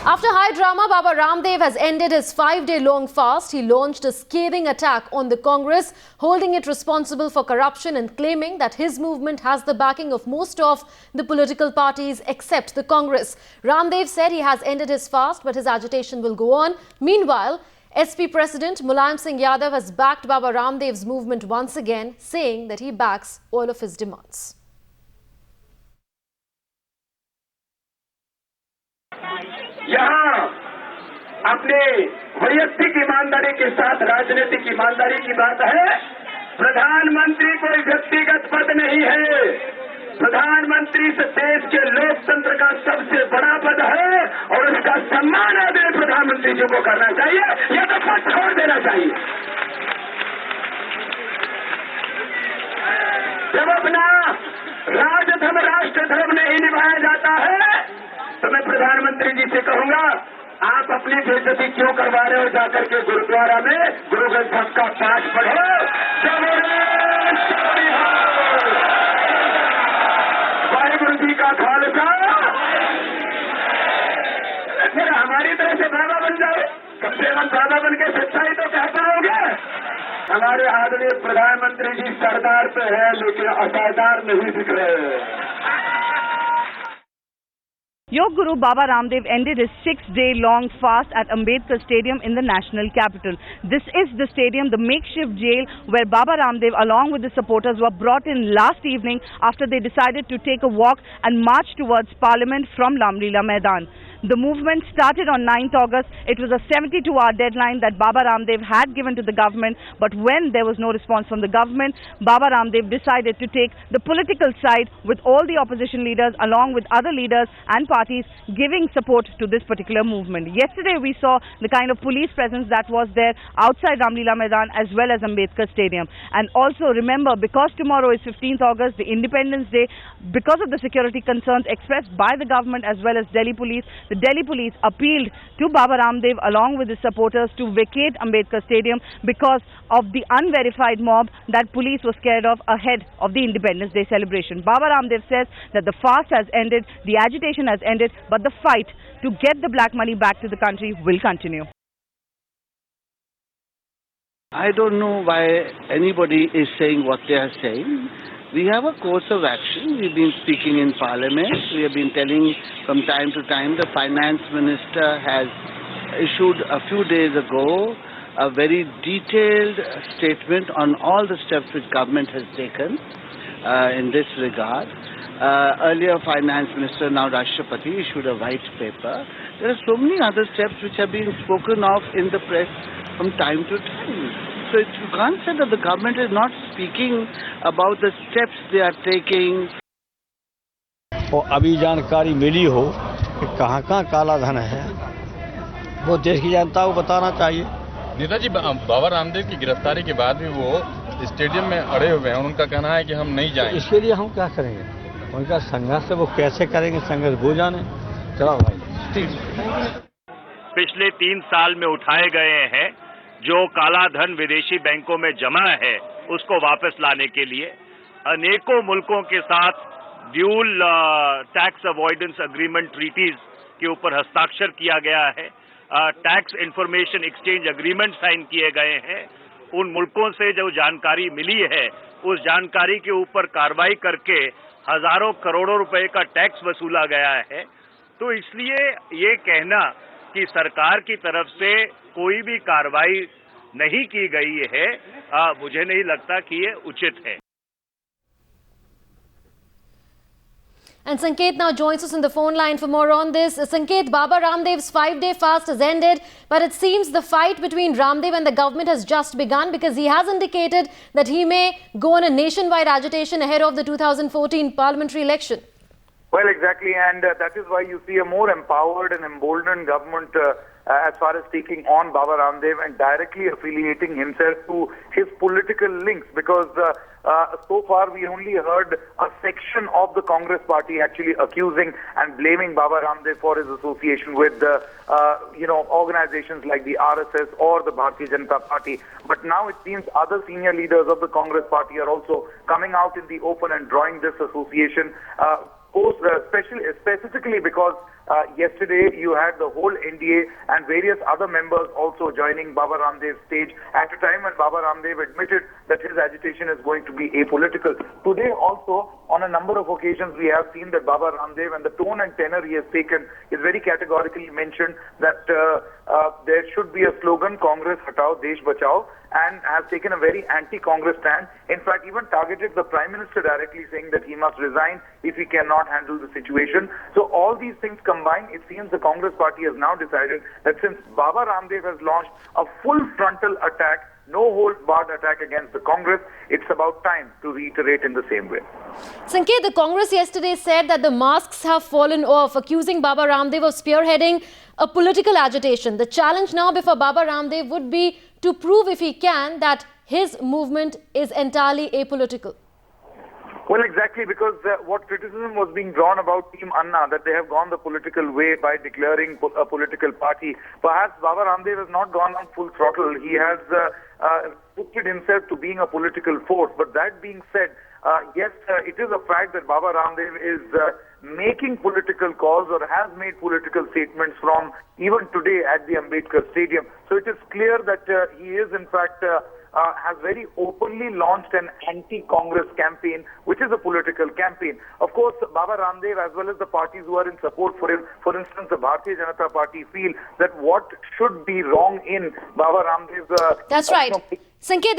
After high drama, Baba Ramdev has ended his 5-day-long fast. He launched a scathing attack on the Congress, holding it responsible for corruption and claiming that his movement has the backing of most of the political parties except the Congress. Ramdev said he has ended his fast, but his agitation will go on. Meanwhile, SP President Mulayam Singh Yadav has backed Baba Ramdev's movement once again, saying that he backs all of his demands. यहाँ अपने वैयक्तिक ईमानदारी के साथ राजनीतिक ईमानदारी की बात है। प्रधानमंत्री कोई व्यक्तिगत पद नहीं है। प्रधानमंत्री से देश के लोकतंत्र का सबसे बड़ा पद है और उसका सम्मान आदरणीय प्रधानमंत्री जी को करना चाहिए या तो पद छोड़ देना चाहिए। जब अपना राजधर्म राष्ट्रधर्म नहीं निभाया जाता है तो मैं प्रधानमंत्री जी से कहूंगा, आप अपनी बेइज्जती क्यों करवा रहे हो? जाकर के गुरुद्वारा में गुरु ग्रंथ का पाठ पढ़ो। वाहिगुरु जी का खालसा। फिर हमारी तरह से बाबा बन जाओ, कम से कम बाबा बन के सच्चाई तो कह पाओगे। हमारे आदरणीय प्रधानमंत्री जी सरदार पे है लेकिन असरदार नहीं दिख रहे। Yog Guru Baba Ramdev ended his 6-day-long fast at Ambedkar Stadium in the national capital. This is the stadium, the makeshift jail where Baba Ramdev along with his supporters were brought in last evening after they decided to take a walk and march towards Parliament from Lamlila Maidan. The movement started on 9th August. It was a 72-hour deadline that Baba Ramdev had given to the government, but when there was no response from the government, Baba Ramdev decided to take the political side with all the opposition leaders along with other leaders and parties giving support to this particular movement. Yesterday we saw the kind of police presence that was there outside Ramlila Maidan as well as Ambedkar Stadium. And also remember, because tomorrow is 15th August, the Independence Day, because of the security concerns expressed by the government as well as Delhi police, the Delhi police appealed to Baba Ramdev along with his supporters to vacate Ambedkar Stadium because of the unverified mob that police was scared of ahead of the Independence Day celebration. Baba Ramdev says that the fast has ended, the agitation has ended, but the fight to get the black money back to the country will continue. I don't know why anybody is saying what they are saying. We have a course of action. We've been speaking in Parliament. We have been telling from time to time. The Finance Minister has issued a few days ago a very detailed statement on all the steps which government has taken in this regard. Earlier Finance Minister, now Rashtrapati, issued a white paper. There are so many other steps which have been spoken of in the press from time to time. So you can't say that the government is not speaking about the steps they are taking. और अभी जानकारी मिली हो कि कहाँ काला धन है, वो देश की जनता को बताना चाहिए। नेताजी, बाबा रामदेव की गिरफ्तारी के बाद भी वो स्टेडियम में अड़े हुए हैं। उनका कहना है कि हम नहीं जाएंगे। इसके लिए हम क्या करेंगे? उनका संघर्ष वो कैसे करेंगे, संघर्ष वो जाने। चलो भाई। पिछले 3 साल में उठाए गए हैं जो काला धन विदेशी बैंकों में जमा है, उसको वापस लाने के लिए अनेकों मुल्कों के साथ dual tax avoidance agreement treaties के ऊपर हस्ताक्षर किया गया है। Tax information exchange agreement sign किए गए हैं। उन मुल्कों से जो जानकारी मिली है, उस जानकारी के ऊपर कार्रवाई करके हजारों करोड़ों रुपए का टैक्स वसूला गया है। तो इसलिए ये कहना कि सरकार की तरफ से कोई भी कार्रवाई नहीं की गई है, मुझे नहीं लगता कि ये उचित है। And Sanket now joins us on the phone line for more on this. Sanket, Baba Ramdev's 5-day fast has ended, but it seems the fight between Ramdev and the government has just begun because he has indicated that he may go on a nationwide agitation ahead of the 2014 parliamentary election. Well, exactly, and that is why you see a more empowered and emboldened government as far as taking on Baba Ramdev and directly affiliating himself to his political links, because so far we only heard a section of the Congress party actually accusing and blaming Baba Ramdev for his association with organizations like the RSS or the Bharatiya Janata Party. But now it seems other senior leaders of the Congress party are also coming out in the open and drawing this association, specifically because Yesterday, you had the whole NDA and various other members also joining Baba Ramdev's stage at a time when Baba Ramdev admitted that his agitation is going to be apolitical. Today also, on a number of occasions, we have seen that Baba Ramdev and the tone and tenor he has taken is very categorically mentioned that there should be a slogan, Congress Hatao, Desh Bachao, and has taken a very anti-Congress stand. In fact, even targeted the Prime Minister directly, saying that he must resign if he cannot handle the situation. So all these things combined, it seems the Congress party has now decided that since Baba Ramdev has launched a full frontal attack, no holds barred attack against the Congress, it's about time to reiterate in the same way. Sanket, the Congress yesterday said that the masks have fallen off, accusing Baba Ramdev of spearheading a political agitation. The challenge now before Baba Ramdev would be to prove, if he can, that his movement is entirely apolitical. Well, exactly, because what criticism was being drawn about Team Anna, that they have gone the political way by declaring a political party. Perhaps Baba Ramdev has not gone on full throttle. He has restricted himself to being a political force. But that being said, yes, it is a fact that Baba Ramdev is making political calls or has made political statements from even today at the Ambedkar Stadium. So it is clear that he is in fact has very openly launched an anti-Congress campaign, which is a political campaign. Of course, Baba Ramdev as well as the parties who are in support for him, for instance, the Bharatiya Janata Party, feel that what should be wrong in Baba Ramdev's... That's right. Sanket,